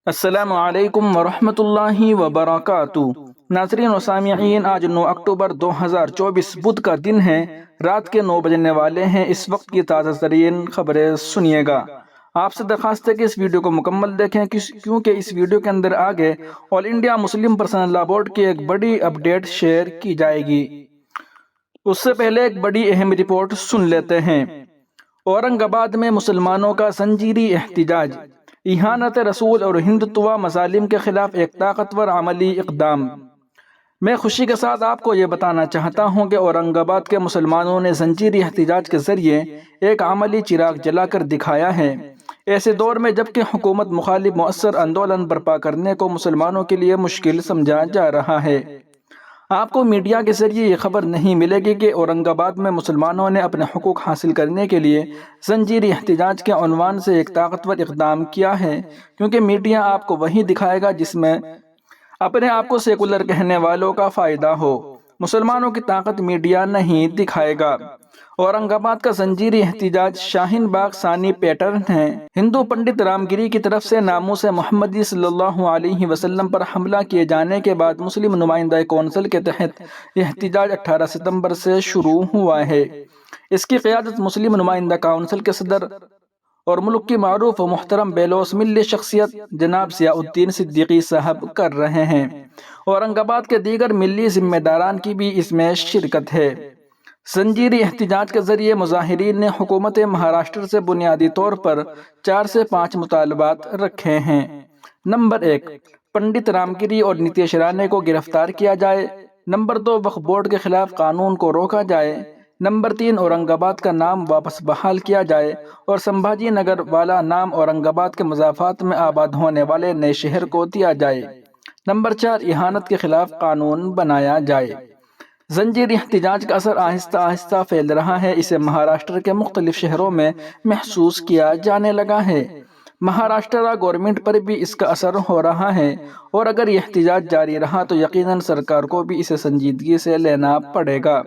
السلام علیکم ورحمۃ اللہ وبرکاتہ۔ ناظرین و سامعین، آج 9 اکتوبر 2024 بدھ کا دن ہے۔ رات کے 9 بجنے والے ہیں۔ اس وقت کی تازہ ترین خبریں سنیے گا۔ آپ سے درخواست ہے کہ اس ویڈیو کو مکمل دیکھیں کیونکہ اس ویڈیو کے اندر آگے آل انڈیا مسلم پرسنل لا بورڈ کی ایک بڑی اپڈیٹ شیئر کی جائے گی۔ اس سے پہلے ایک بڑی اہم رپورٹ سن لیتے ہیں۔ اورنگ آباد میں مسلمانوں کا زنجیری احتجاج، اہانت رسول اور ہندتوا مظالم کے خلاف ایک طاقتور عملی اقدام۔ میں خوشی کے ساتھ آپ کو یہ بتانا چاہتا ہوں کہ اورنگ آباد کے مسلمانوں نے زنجیری احتجاج کے ذریعے ایک عملی چراغ جلا کر دکھایا ہے۔ ایسے دور میں جبکہ حکومت مخالف مؤثر آندولن برپا کرنے کو مسلمانوں کے لیے مشکل سمجھا جا رہا ہے، آپ کو میڈیا کے ذریعے یہ خبر نہیں ملے گی کہ اورنگ آباد میں مسلمانوں نے اپنے حقوق حاصل کرنے کے لیے زنجیری احتجاج کے عنوان سے ایک طاقتور اقدام کیا ہے، کیونکہ میڈیا آپ کو وہی دکھائے گا جس میں اپنے آپ کو سیکولر کہنے والوں کا فائدہ ہو۔ مسلمانوں کی طاقت میڈیا نہیں دکھائے گا۔ اورنگ آباد کا زنجیری احتجاج شاہین باغ ثانی پیٹرن ہے۔ ہندو پنڈت رام گیری کی طرف سے ناموس محمدی صلی اللہ علیہ وسلم پر حملہ کیے جانے کے بعد مسلم نمائندہ کونسل کے تحت یہ احتجاج 18 ستمبر سے شروع ہوا ہے۔ اس کی قیادت مسلم نمائندہ کونسل کے صدر اور ملک کی معروف و محترم بیلوس ملی شخصیت جناب ضیاء الدین صدیقی صاحب کر رہے ہیں۔ اورنگ آباد کے دیگر ملی ذمہ داران کی بھی اس میں شرکت ہے۔ زنجیری احتجاج کے ذریعے مظاہرین نے حکومت مہاراشٹر سے بنیادی طور پر 4 سے 5 مطالبات رکھے ہیں۔ نمبر 1، پنڈت رام گیری اور نتیش رانے کو گرفتار کیا جائے۔ نمبر 2، وقف بورڈ کے خلاف قانون کو روکا جائے۔ نمبر 3، اورنگ آباد کا نام واپس بحال کیا جائے اور سمبھاجی نگر والا نام اورنگ آباد کے مضافات میں آباد ہونے والے نئے شہر کو دیا جائے۔ نمبر 4، اہانت کے خلاف قانون بنایا جائے۔ زنجیری احتجاج کا اثر آہستہ آہستہ پھیل رہا ہے۔ اسے مہاراشٹر کے مختلف شہروں میں محسوس کیا جانے لگا ہے۔ مہاراشٹر گورنمنٹ پر بھی اس کا اثر ہو رہا ہے، اور اگر یہ احتجاج جاری رہا تو یقیناً سرکار کو بھی اسے سنجیدگی سے لینا پڑے گا۔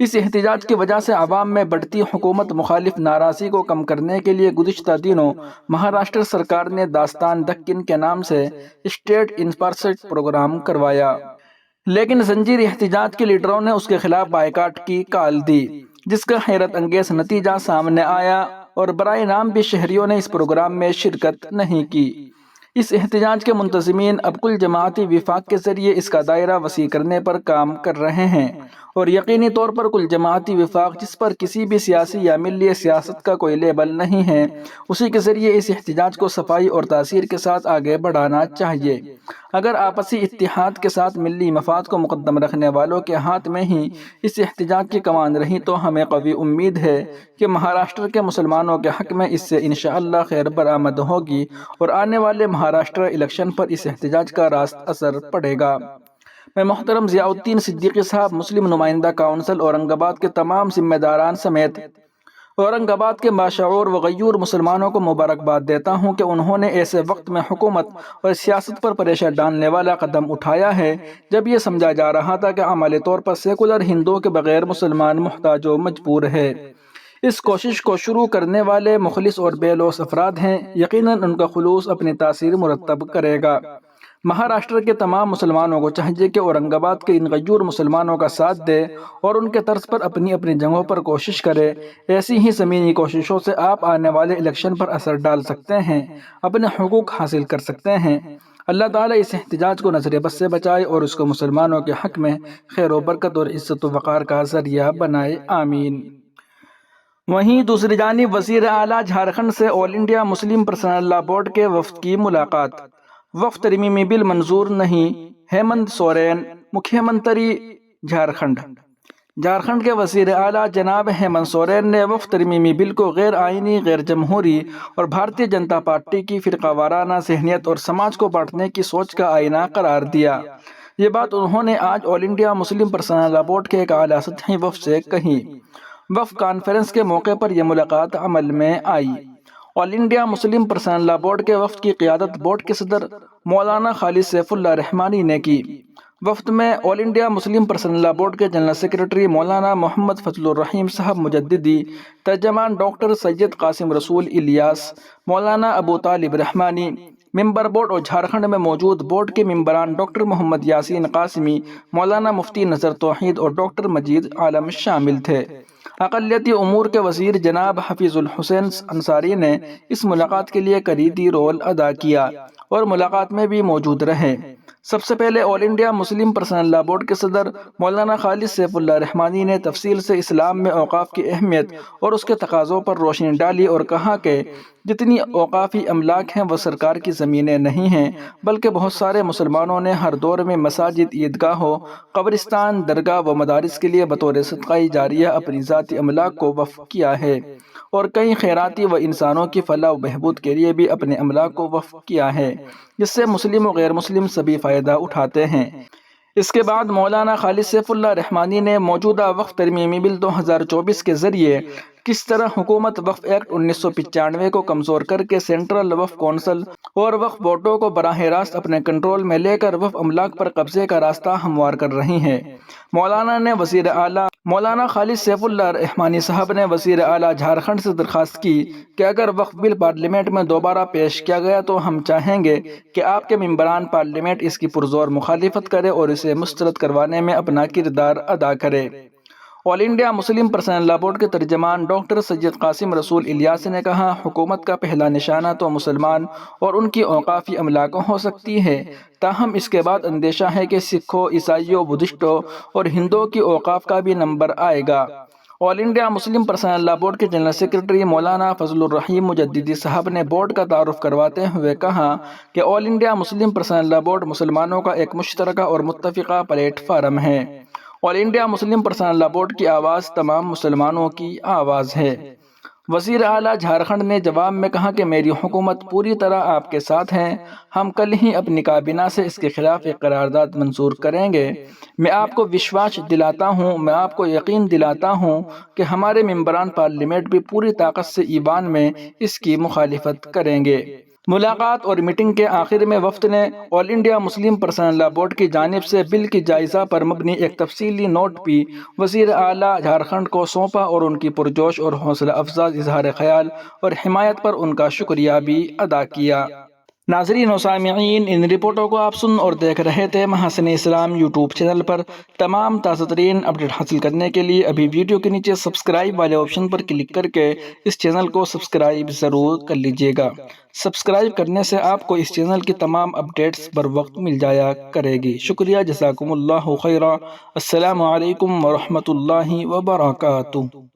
اس احتجاج کی وجہ سے عوام میں بڑھتی حکومت مخالف ناراضی کو کم کرنے کے لیے گزشتہ دنوں مہاراشٹر سرکار نے داستان دکن کے نام سے اسٹیٹ انفورسمنٹ پروگرام کروایا، لیکن زنجیری احتجاج کے لیڈروں نے اس کے خلاف بائیکاٹ کی کال دی، جس کا حیرت انگیز نتیجہ سامنے آیا اور برائے نام بھی شہریوں نے اس پروگرام میں شرکت نہیں کی۔ اس احتجاج کے منتظمین اب کل جماعتی وفاق کے ذریعے اس کا دائرہ وسیع کرنے پر کام کر رہے ہیں، اور یقینی طور پر کل جماعتی وفاق جس پر کسی بھی سیاسی یا ملی سیاست کا کوئی لیبل نہیں ہے، اسی کے ذریعے اس احتجاج کو صفائی اور تاثیر کے ساتھ آگے بڑھانا چاہیے۔ اگر آپسی اتحاد کے ساتھ ملی مفاد کو مقدم رکھنے والوں کے ہاتھ میں ہی اس احتجاج کی کمان رہی تو ہمیں قوی امید ہے کہ مہاراشٹر کے مسلمانوں کے حق میں اس سے انشاءاللہ خیر برآمد ہوگی اور آنے والے مہاراشٹر الیکشن پر اس احتجاج کا راست اثر پڑے گا۔ میں محترم ضیاء الدین صدیقی صاحب، مسلم نمائندہ کونسل اورنگ آباد کے تمام ذمہ داران سمیت اورنگ آباد کے باشعور و غیور مسلمانوں کو مبارکباد دیتا ہوں کہ انہوں نے ایسے وقت میں حکومت اور سیاست پر پریشر ڈالنے والا قدم اٹھایا ہے جب یہ سمجھا جا رہا تھا کہ عملی طور پر سیکولر ہندوؤں کے بغیر مسلمان محتاج و مجبور ہے۔ اس کوشش کو شروع کرنے والے مخلص اور بے لوث افراد ہیں، یقیناً ان کا خلوص اپنی تاثیر مرتب کرے گا۔ مہاراشٹر کے تمام مسلمانوں کو چاہیے کہ اورنگ آباد کے ان غیور مسلمانوں کا ساتھ دے اور ان کے طرز پر اپنی اپنی جگہوں پر کوشش کرے۔ ایسی ہی زمینی کوششوں سے آپ آنے والے الیکشن پر اثر ڈال سکتے ہیں، اپنے حقوق حاصل کر سکتے ہیں۔ اللہ تعالیٰ اس احتجاج کو نظر بد سے بچائے اور اس کو مسلمانوں کے حق میں خیر و برکت اور عزت و وقار کا ذریعہ بنائے، آمین۔ وہیں دوسری جانب وزیر اعلیٰ جھارکھنڈ سے آل انڈیا مسلم پرسنل لا بورڈ کے وفد کی ملاقات۔ وفد ترمیمی بل منظور نہیں، ہیمنت سورین، مکھیہ منتری جھارکھنڈ۔ جھارکھنڈ کے وزیر اعلیٰ جناب ہیمنت سورین نے وفد ترمیمی بل کو غیر آئینی، غیر جمہوری اور بھارتیہ جنتا پارٹی کی فرقہ وارانہ ذہنیت اور سماج کو بانٹنے کی سوچ کا آئینہ قرار دیا۔ یہ بات انہوں نے آج آل انڈیا مسلم پرسنل لا بورڈ کے ایک اعلیٰ سطحی وفد سے کہی۔ وفد کانفرنس کے موقع پر یہ ملاقات عمل میں آئی۔ آل انڈیا مسلم پرسنل لا بورڈ کے وفد کی قیادت بورڈ کے صدر مولانا خالد سیف اللہ رحمانی نے کی۔ وفد میں آل انڈیا مسلم پرسنل لا بورڈ کے جنرل سیکرٹری مولانا محمد فضل الرحیم صاحب مجددی، ترجمان ڈاکٹر سید قاسم رسول الیاس، مولانا ابو طالب رحمانی، ممبر بورڈ اور جھارکھنڈ میں موجود بورڈ کے ممبران ڈاکٹر محمد یاسین قاسمی، مولانا مفتی نذر توحید اور ڈاکٹر مجید عالم شامل تھے۔ اقلیتی امور کے وزیر جناب حفیظ الحسین انصاری نے اس ملاقات کے لیے کلیدی رول ادا کیا اور ملاقات میں بھی موجود رہے۔ سب سے پہلے آل انڈیا مسلم پرسنل لا بورڈ کے صدر مولانا خالد سیف اللہ رحمانی نے تفصیل سے اسلام میں اوقاف کی اہمیت اور اس کے تقاضوں پر روشنی ڈالی اور کہا کہ جتنی اوقافی املاک ہیں وہ سرکار کی زمینیں نہیں ہیں، بلکہ بہت سارے مسلمانوں نے ہر دور میں مساجد، عیدگاہوں، قبرستان، درگاہ و مدارس کے لیے بطور صدقہ جاریہ اپنی ذاتی املاک کو وقف کیا ہے، اور کئی خیراتی و انسانوں کی فلاح و بہبود کے لیے بھی اپنے املاک کو وقف کیا ہے، جس سے مسلم و غیر مسلم سبھی فائدہ اٹھاتے ہیں۔ اس کے بعد مولانا خالد سیف اللہ رحمانی نے موجودہ وقف ترمیمی بل 2024 کے ذریعے کس طرح حکومت وقف ایکٹ 1995 کو کمزور کر کے سینٹرل وقف کونسل اور وقف بورڈوں کو براہ راست اپنے کنٹرول میں لے کر وقف املاک پر قبضے کا راستہ ہموار کر رہی ہے۔ مولانا خالد سیف اللہ رحمانی صاحب نے وزیر اعلیٰ جھارکھنڈ سے درخواست کی کہ اگر وقف بل پارلیمنٹ میں دوبارہ پیش کیا گیا تو ہم چاہیں گے کہ آپ کے ممبران پارلیمنٹ اس کی پرزور مخالفت کرے اور اسے مسترد کروانے میں اپنا کردار ادا کرے۔ آل انڈیا مسلم پرسنل لا بورڈ کے ترجمان ڈاکٹر سید قاسم رسول الیاس نے کہا، حکومت کا پہلا نشانہ تو مسلمان اور ان کی اوقافی املاک ہو سکتی ہے، تاہم اس کے بعد اندیشہ ہے کہ سکھوں، عیسائیوں، بدھسٹوں اور ہندوؤں کی اوقاف کا بھی نمبر آئے گا۔ آل انڈیا مسلم پرسنل لا بورڈ کے جنرل سیکرٹری مولانا فضل الرحیم مجددی صاحب نے بورڈ کا تعارف کرواتے ہوئے کہا کہ آل انڈیا مسلم پرسنل لا بورڈ مسلمانوں کا ایک مشترکہ اور متفقہ پلیٹ فارم ہے۔ آل انڈیا مسلم پرسنل لا بورڈ کی آواز تمام مسلمانوں کی آواز ہے۔ وزیر اعلیٰ جھارکھنڈ نے جواب میں کہا کہ میری حکومت پوری طرح آپ کے ساتھ ہے، ہم کل ہی اپنی کابینہ سے اس کے خلاف ایک قرارداد منظور کریں گے۔ میں آپ کو وشواس دلاتا ہوں، میں آپ کو یقین دلاتا ہوں کہ ہمارے ممبران پارلیمنٹ بھی پوری طاقت سے ایوان میں اس کی مخالفت کریں گے۔ ملاقات اور میٹنگ کے آخر میں وفد نے آل انڈیا مسلم پرسنل لا بورڈ کی جانب سے بل کی جائزہ پر مبنی ایک تفصیلی نوٹ بھی وزیر اعلیٰ جھارکھنڈ کو سونپا اور ان کی پرجوش اور حوصلہ افزا اظہار خیال اور حمایت پر ان کا شکریہ بھی ادا کیا۔ ناظرین و سامعین، ان رپورٹوں کو آپ سن اور دیکھ رہے تھے محاسن اسلام یوٹیوب چینل پر۔ تمام تازہ ترین اپڈیٹ حاصل کرنے کے لیے ابھی ویڈیو کے نیچے سبسکرائب والے آپشن پر کلک کر کے اس چینل کو سبسکرائب ضرور کر لیجیے گا۔ سبسکرائب کرنے سے آپ کو اس چینل کی تمام اپڈیٹس بر وقت مل جایا کرے گی۔ شکریہ، جزاکم اللہ خیرا۔ السلام علیکم ورحمۃ اللہ وبرکاتہ۔